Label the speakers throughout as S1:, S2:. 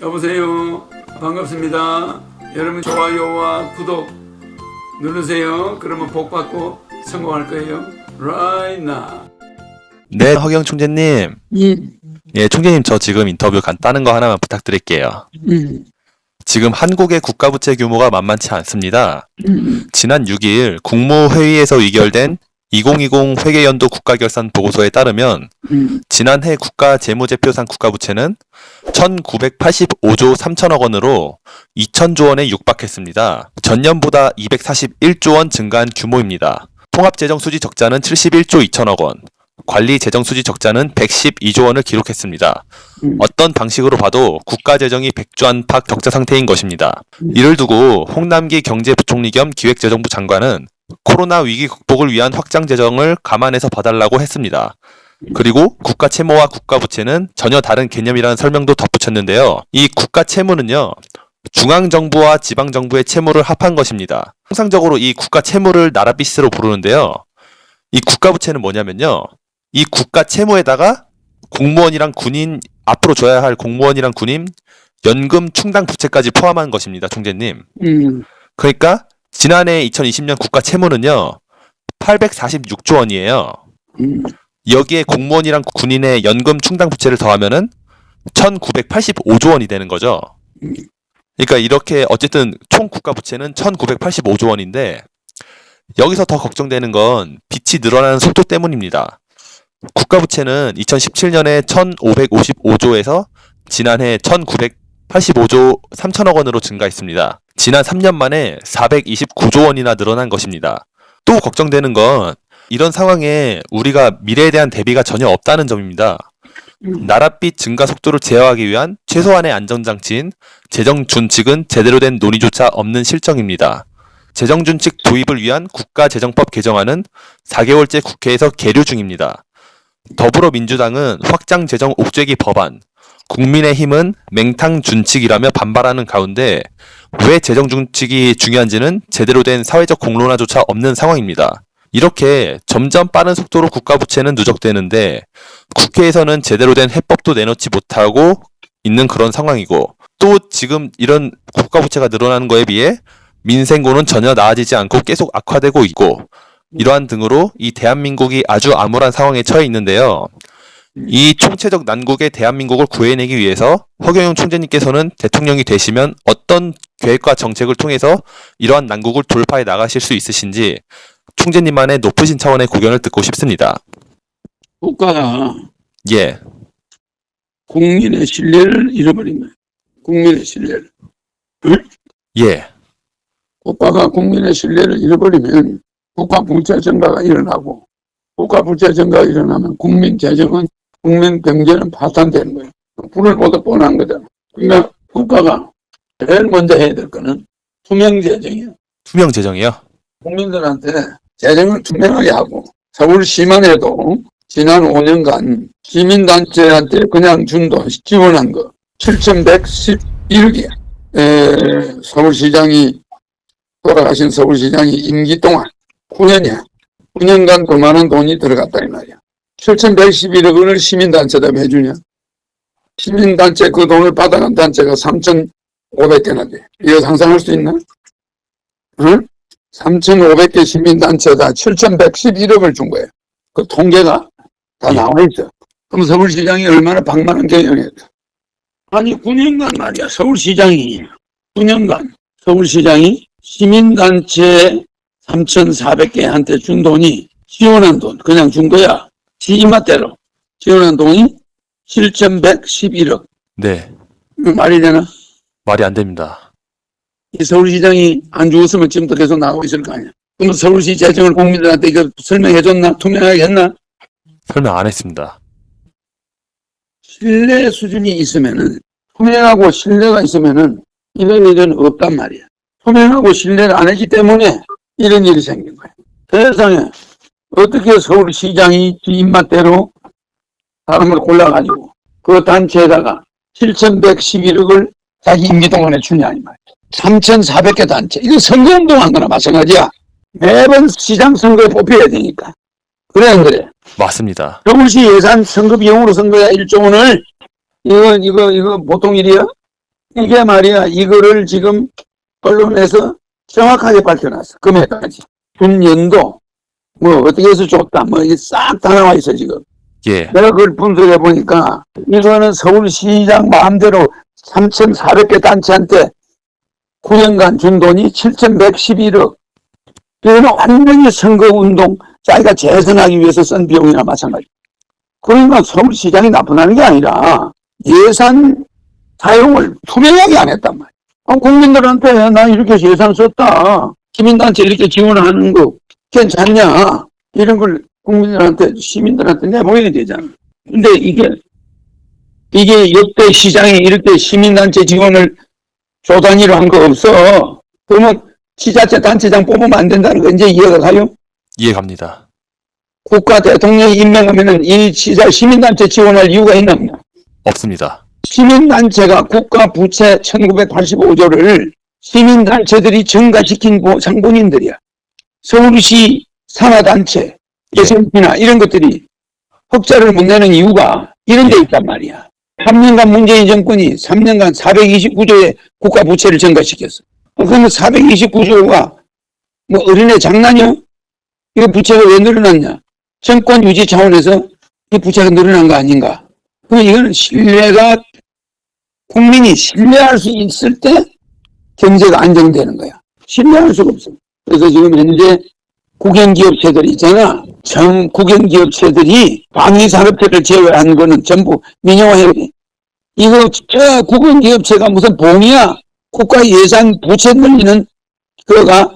S1: 여보세요. 반갑습니다. 여러분 좋아요와 구독 누르세요. 그러면 복 받고 성공할 거예요. Right now.
S2: 네, 허경 총재님. 예, 총재님 저 지금 인터뷰 간단한 거 하나만 부탁드릴게요. 지금 한국의 국가부채 규모가 만만치 않습니다. 지난 6일 국무회의에서 의결된 2020 회계연도 국가결산 보고서에 따르면 지난해 국가재무제표상 국가부채는 1985조 3천억 원으로 2천조 원에 육박했습니다. 전년보다 241조 원 증가한 규모입니다. 통합재정수지 적자는 71조 2천억 원, 관리재정수지 적자는 112조 원을 기록했습니다. 어떤 방식으로 봐도 국가재정이 백주안팎 적자 상태인 것입니다. 이를 두고 홍남기 경제부총리 겸 기획재정부 장관은 코로나 위기 극복을 위한 확장 재정을 감안해서 봐달라고 했습니다. 그리고 국가채무와 국가부채는 전혀 다른 개념이라는 설명도 덧붙였는데요. 이 국가채무는요, 중앙정부와 지방정부의 채무를 합한 것입니다. 통상적으로 이 국가채무를 나라빚으로 부르는데요. 이 국가부채는 뭐냐면요, 이 국가채무에다가 공무원이랑 군인, 앞으로 줘야 할 공무원이랑 군인 연금 충당 부채까지 포함한 것입니다, 총재님. 그러니까 지난해 2020년 국가 채무는요 846조 원이에요. 여기에 공무원이랑 군인의 연금 충당 부채를 더하면은 1985조 원이 되는 거죠. 그러니까 이렇게 어쨌든 총 국가 부채는 1985조 원인데 여기서 더 걱정되는 건 빚이 늘어나는 속도 때문입니다. 국가 부채는 2017년에 1555조에서 지난해 1985조 3천억 원으로 증가했습니다. 지난 3년 만에 429조 원이나 늘어난 것입니다. 또 걱정되는 건 이런 상황에 우리가 미래에 대한 대비가 전혀 없다는 점입니다. 나라빚 증가 속도를 제어하기 위한 최소한의 안전장치인 재정준칙은 제대로 된 논의조차 없는 실정입니다. 재정준칙 도입을 위한 국가재정법 개정안은 4개월째 국회에서 계류 중입니다. 더불어민주당은 확장재정 옥죄기 법안, 국민의힘은 맹탕준칙이라며 반발하는 가운데 왜 재정준칙이 중요한지는 제대로 된 사회적 공론화조차 없는 상황입니다. 이렇게 점점 빠른 속도로 국가부채는 누적되는데 국회에서는 제대로 된 해법도 내놓지 못하고 있는 그런 상황이고, 또 지금 이런 국가부채가 늘어나는 거에 비해 민생고는 전혀 나아지지 않고 계속 악화되고 있고, 이러한 등으로 이 대한민국이 아주 암울한 상황에 처해 있는데요. 이 총체적 난국의 대한민국을 구해내기 위해서 허경영 총재님께서는 대통령이 되시면 어떤 계획과 정책을 통해서 이러한 난국을 돌파해 나가실 수 있으신지 총재님만의 높으신 차원의 고견을 듣고 싶습니다.
S3: 국가가
S2: 예.
S3: 국민의 신뢰를 잃어버린 거예요. 국민의 신뢰를.
S2: 예.
S3: 국가가 국민의 신뢰를 잃어버리면 국가 부채 증가가 일어나고, 국가 부채 증가가 일어나면 국민 재정은, 국민 경제는 파탄되는 거예요. 불을 보듯 뻔한 거잖아. 그러니까 국가가 제일 먼저 해야 될 거는 투명 재정이에요.
S2: 투명 재정이요?
S3: 국민들한테 재정을 투명하게 하고, 서울시만 해도 지난 5년간 시민단체한테 그냥 준 돈, 지원한 거 7,111억이야. 서울시장이, 돌아가신 서울시장이 임기 동안 9년이야. 9년간 그만한 돈이 들어갔다 이 말이야. 7,111억 원을 시민단체다 왜 주냐? 시민단체 그 돈을 받아간 단체가 3,500개나 돼. 이거 상상할 수 있나? 응? 3,500개 시민단체다 7,111억을 준 거예요. 그 통계가 다 나와 있어. 그럼 서울시장이 얼마나 방만한 경영했어? 아니 9년간 말이야. 서울시장이 9년간 서울시장이 시민단체 3,400개한테 준 돈이, 지원한 돈 그냥 준 거야. 지 입맛대로 지원한 돈이 7,111억.
S2: 네.
S3: 말이 되나?
S2: 말이 안 됩니다.
S3: 이 서울시장이 안 죽었으면 지금도 계속 나오고 있을 거 아니야. 그럼 서울시 재정을 국민들한테 이거 설명해줬나? 투명하게 했나?
S2: 설명 안 했습니다.
S3: 신뢰 수준이 있으면은, 투명하고 신뢰가 있으면은 이런 일은 없단 말이야. 투명하고 신뢰를 안 했기 때문에 이런 일이 생긴 거야. 세상에 어떻게 서울시장이 지 입맛대로 사람을 골라가지고 그 단체에다가 7,111억을 자기 임기 동안에 주냐 이 말이야. 3,400개 단체. 이거 선거운동한 거나 마찬가지야. 매번 시장 선거에 뽑혀야 되니까. 그래 안 그래?
S2: 맞습니다.
S3: 서울시 예산 선거 비용으로 쓴 거야. 1조 원을. 이거 보통 일이야? 이게 말이야, 이거를 지금 언론에서 정확하게 밝혀놨어. 금액까지. 준 연도, 뭐, 어떻게 해서 줬다, 뭐, 이게 싹 다 나와 있어, 지금.
S2: 예.
S3: 내가 그걸 분석해 보니까, 이거는 서울시장 마음대로 3,400개 단체한테 9년간 준 돈이 7,111억. 이거는 완전히 선거운동, 자기가 재선하기 위해서 쓴 비용이나 마찬가지. 그러니까 서울시장이 나쁘다는 게 아니라 예산 사용을 투명하게 안 했단 말이야. 국민들한테 나 이렇게 예산 썼다. 시민단체 이렇게 지원하는 거 괜찮냐. 이런 걸 국민들한테, 시민들한테 내보여야 되잖아. 근데 이게 역대 시장에 이렇게 시민단체 지원을 조 단위로 한 거 없어. 그러면 지자체 단체장 뽑으면 안 된다는 거 이제 이해가 가요?
S2: 이해 갑니다.
S3: 국가 대통령이 임명하면은 이 시민단체 지원할 이유가 있나 없냐?
S2: 없습니다.
S3: 시민단체가 국가 부채 1985조를 시민단체들이 증가시킨 상본인들이야. 서울시 산하단체, 개성이나 이런 것들이 흑자를 못 내는 이유가 이런 데 있단 말이야. 3년간 문재인 정권이 3년간 429조의 국가 부채를 증가시켰어. 그러면 429조가 뭐 어린애 장난이야? 이거 부채가 왜 늘어났냐? 정권 유지 차원에서 이 부채가 늘어난 거 아닌가? 그럼 이거는 신뢰가, 국민이 신뢰할 수 있을 때 경제가 안정되는 거야. 신뢰할 수가 없어. 그래서 지금 현재 국영기업체들이 있잖아. 국영기업체들이 방위산업체를 제외한 거는 전부 민영화해야 돼. 이거 국영기업체가 무슨 봉이야? 국가 예산 부채 늘리는 그거가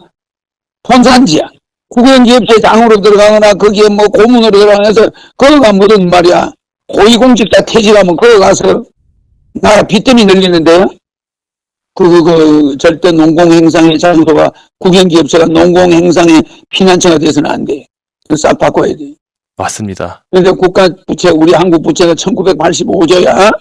S3: 본산지야. 국영기업체 장으로 들어가거나 거기에 뭐 고문으로 들어가서 그거가 무슨 말이야. 고위공직자 퇴직하면 거기 가서 나라 빚더미 늘리는데요. 절대 농공행상의 장소가 국영기업체가 농공행상의 피난처가 돼서는 안 돼. 그거 싹 바꿔야 돼.
S2: 맞습니다.
S3: 그런데 국가 부채, 우리 한국 부채가 1985조야.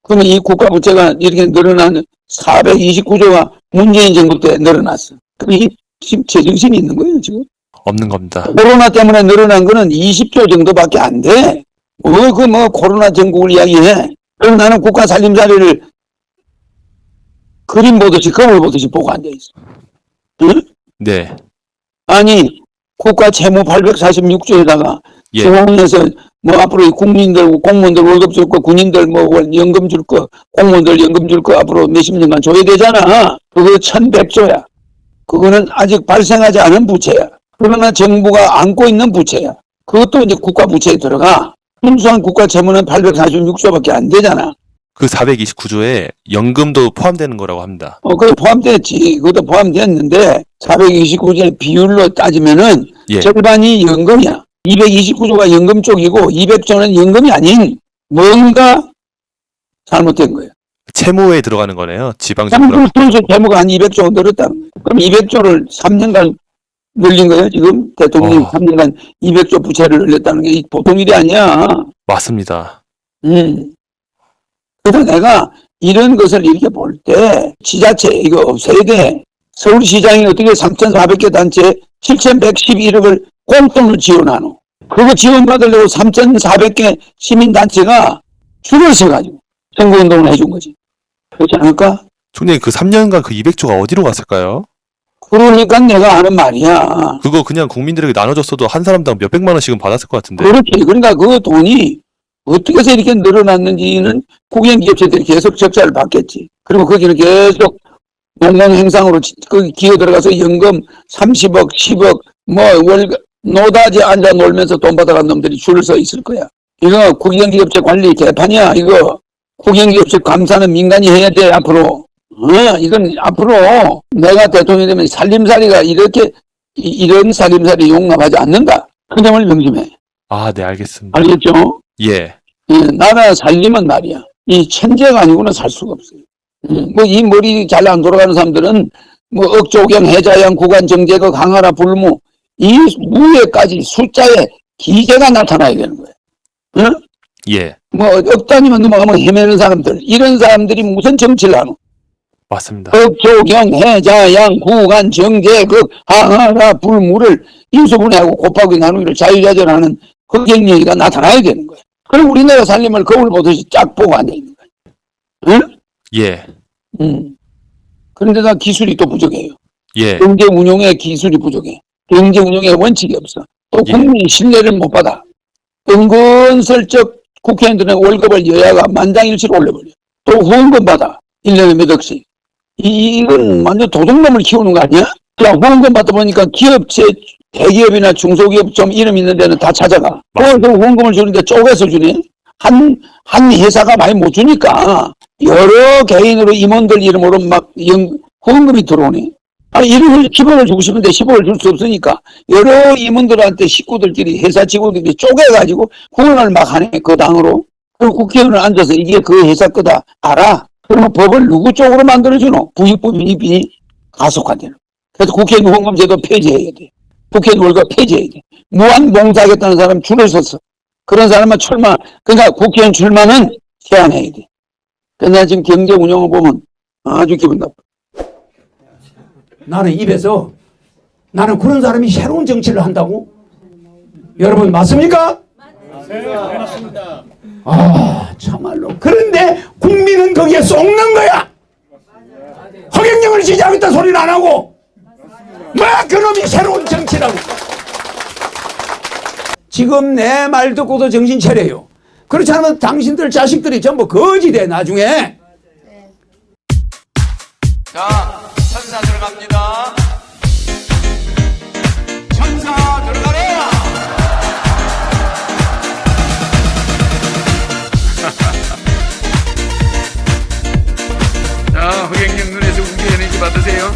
S3: 그러면 이 국가 부채가 이렇게 늘어나는 429조가 문재인 정부 때 늘어났어. 그럼 이 지금 제정신이 있는 거예요, 지금?
S2: 없는 겁니다.
S3: 코로나 때문에 늘어난 거는 20조 정도밖에 안 돼. 코로나 전국을 이야기해. 그럼 나는 국가 살림살이를 그림 보듯이, 거울 보듯이 보고 앉아있어. 응?
S2: 네.
S3: 아니, 국가 채무 846조에다가
S2: 예.
S3: 중앙에서 뭐 앞으로 국민들, 공무원들 월급 줄 거, 군인들 뭐 연금 줄 거, 공무원들 연금 줄 거 앞으로 몇십 년간 줘야 되잖아. 그거 1100조야. 그거는 아직 발생하지 않은 부채야. 그러나 정부가 안고 있는 부채야. 그것도 이제 국가 부채에 들어가. 순수한 국가 채무는 846조밖에 안 되잖아.
S2: 그 429조에 연금도 포함되는 거라고 합니다.
S3: 그게 포함됐지. 그것도 포함됐는데 429조의 비율로 따지면은
S2: 예.
S3: 절반이 연금이야. 229조가 연금 쪽이고 200조는 연금이 아닌 뭔가 잘못된 거예요.
S2: 채무에 들어가는 거네요. 지방정부랑.
S3: 평소 채무가 한 200조 늘었다. 그럼 200조를 3년간 늘린 거예요. 지금 대통령이 3년간 200조 부채를 늘렸다는 게 보통 일이 아니야.
S2: 맞습니다.
S3: 그래서 내가 이런 것을 이렇게 볼 때 지자체 이거 없애야 돼. 서울시장이 어떻게 3,400개 단체에 7,111억을 공돈을 지원하노. 그거 지원받으려고 3,400개 시민단체가 줄을 서가지고 선거운동을 해준 거지. 그렇지 않을까?
S2: 총장님 그 3년간 그 200조가 어디로 갔을까요?
S3: 그러니까 내가 하는 말이야.
S2: 그거 그냥 국민들에게 나눠줬어도 한 사람당 몇백만 원씩은 받았을 것 같은데.
S3: 그렇지. 그러니까 그 돈이 어떻게 해서 이렇게 늘어났는지는 국영기업체들이 계속 적자를 받겠지. 그리고 거기는 계속 농공행상으로 거기 기어 들어가서 연금 30억, 10억, 월급, 노다지 앉아 놀면서 돈 받아간 놈들이 줄 서 있을 거야. 이거 국영기업체 관리 개판이야, 이거. 국영기업체 감사는 민간이 해야 돼, 앞으로. 이건 앞으로 내가 대통령이 되면 살림살이가 이런 살림살이 용납하지 않는다. 그 점을 명심해.
S2: 아, 네, 알겠습니다.
S3: 알겠죠?
S2: 예.
S3: 나라 살림은 말이야. 이 천재가 아니고는 살 수가 없어요. 이 머리 잘 안 돌아가는 사람들은 억조경, 해자양, 구간, 정제거, 강하라, 불무 이 무에까지 숫자에 기재가 나타나야 되는 거예요. 응?
S2: 예.
S3: 억 단위만 넘어가면 헤매는 사람들, 이런 사람들이 무슨 정치를 하노?
S2: 맞습니다.
S3: 억조경, 해자양, 구간, 정제거, 강하라, 불무를 인수분해하고 곱하기 나누기를 자유자재하는 흑행력이가 나타나야 되는 거예요. 그럼 우리나라 살림을 거울 보듯이 쫙 보고 앉아 있는 거예요. 응?
S2: 예.
S3: 그런데다 기술이 또 부족해요.
S2: 예.
S3: 경제 운용의 기술이 부족해. 경제 운용의 원칙이 없어. 또
S2: 예.
S3: 국민이 신뢰를 못 받아. 은근슬쩍 국회의원들의 월급을 여야가 만장일치로 올려버려. 또 후원금 받아. 1년에 몇 억씩. 이건 완전 도둑놈을 키우는 거 아니야? 야, 후원금 받다 보니까 기업체, 대기업이나 중소기업 좀 이름 있는 데는 다 찾아가. 그래서 후원금을 주는데 쪼개서 주네? 한 회사가 많이 못 주니까 여러 개인으로 임원들 이름으로 막 후원금이 들어오네. 아니, 1억 10억을 주고 싶은데 10억을 줄 수 없으니까 여러 임원들한테 식구들끼리 회사 직원들끼리 쪼개가지고 후원을 막 하네, 그 당으로. 그럼 국회의원은 앉아서 이게 그 회사 거다 알아? 그러면 법을 누구 쪽으로 만들어주노? 부익부 민익빈이 가속화되는. 그래서 국회의원 후원금 제도 폐지해야 돼. 국회의원 월급 폐지해야 돼. 무한 봉사하겠다는 사람 줄을 섰어. 그런 사람만 출마, 그러니까 국회의원 출마는 제한해야 돼. 그러나 지금 경제 운영을 보면 아주 기분 나빠.
S4: 나는 입에서 나는 그런 사람이 새로운 정치를 한다고? 여러분 맞습니까? 맞습니다. 아 참말로. 그런데 국민은 거기에 쏙는 거야. 허경영을 지지하겠다 소리는 안 하고 뭐 그놈이 새로운 정치라고. 지금 내 말 듣고도 정신 차려요. 그렇지 않으면 당신들 자식들이 전부 거지 돼 나중에.
S1: 자, 천사 들어갑니다. 천사 들어가라. 자, 허경영 눈에서 웅기는지 받으세요.